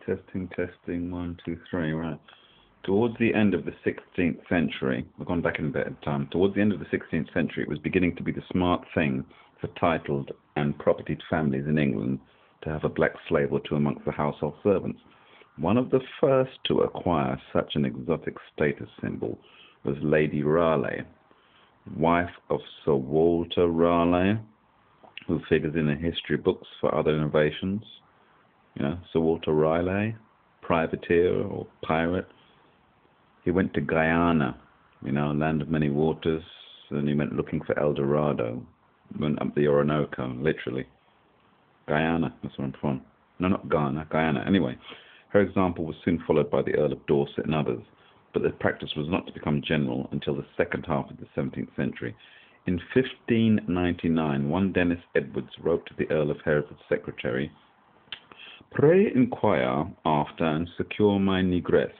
Testing, 1, 2, 3, right. Towards the end of the 16th century, we've gone back in a bit of time, towards the end of the 16th century, it was beginning to be the smart thing for titled and propertied families in England to have a black slave or two amongst the household servants. One of the first to acquire such an exotic status symbol was Lady Raleigh, wife of Sir Walter Raleigh, who figures in the history books for other innovations. You know, Sir Walter Raleigh, privateer or pirate. He went to Guyana, you know, land of many waters, and he went looking for El Dorado. Went up the Orinoco, literally. Guyana, that's where I'm from. No, not Ghana, Guyana. Anyway, her example was soon followed by the Earl of Dorset and others, but the practice was not to become general until the second half of the 17th century. In 1599, one Dennis Edwards wrote to the Earl of Hereford's secretary, "Pray inquire after and secure my negress.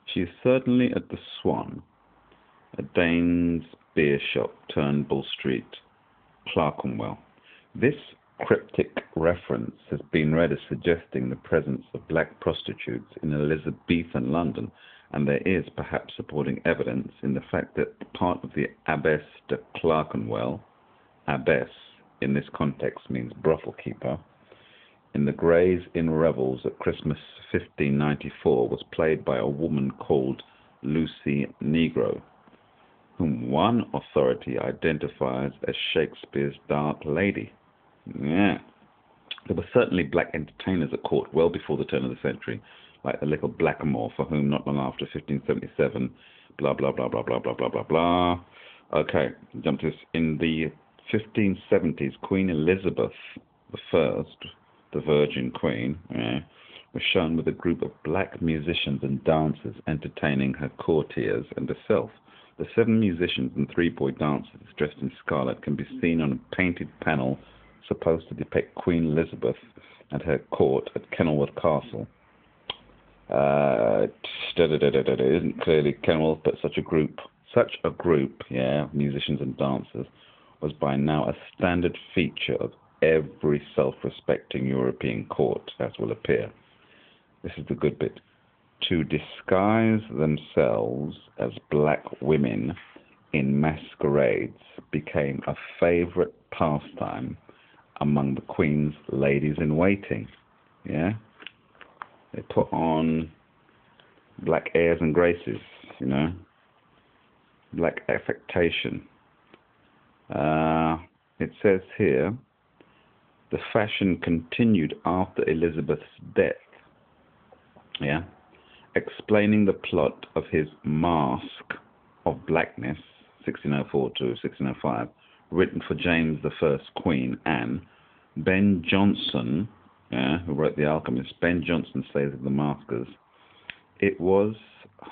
She is certainly at the Swan, a Dane's beer shop, Turnbull Street, Clerkenwell." This cryptic reference has been read as suggesting the presence of black prostitutes in Elizabethan London, and there is perhaps supporting evidence in the fact that part of the Abbess de Clerkenwell, abbess in this context means brothel keeper, in the Gray's Inn revels at Christmas 1594 was played by a woman called Lucy Negro, whom one authority identifies as Shakespeare's Dark Lady. Yeah. There were certainly black entertainers at court well before the turn of the century, like the little blackamoor for whom not long after 1577, blah, blah, blah, blah, blah, blah, blah, blah, blah. Okay, jump to this. In the 1570s, Queen Elizabeth I, the Virgin Queen, was shown with a group of black musicians and dancers entertaining her courtiers and herself. The 7 musicians and 3 boy dancers dressed in scarlet can be seen on a painted panel supposed to depict Queen Elizabeth and her court at Kenilworth Castle. It isn't clearly Kenilworth, but such a group, musicians and dancers, was by now a standard feature of every self-respecting European court, as will appear. This is the good bit. To disguise themselves as black women in masquerades became a favourite pastime among the Queen's ladies-in-waiting. Yeah? They put on black airs and graces, you know? Black affectation. It says here, the fashion continued after Elizabeth's death. Yeah? Explaining the plot of his Mask of Blackness, 1604 to 1605, written for James I's Queen, Anne, Ben Jonson, who wrote The Alchemist, Ben Jonson says of the maskers, it was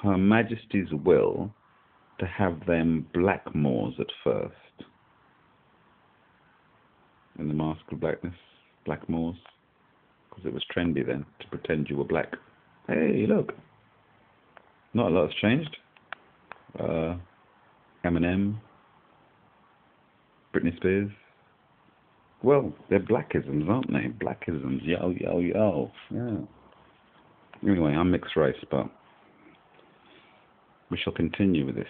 Her Majesty's will to have them blackmoors at first. In the Mask of Blackness, blackmoors, because it was trendy then to pretend you were black. Hey, look, not a lot has changed. Eminem, Britney Spears. Well, they're blackisms, aren't they? Blackisms, yo, yo, yo. Yeah. Anyway, I'm mixed race, but we shall continue with this.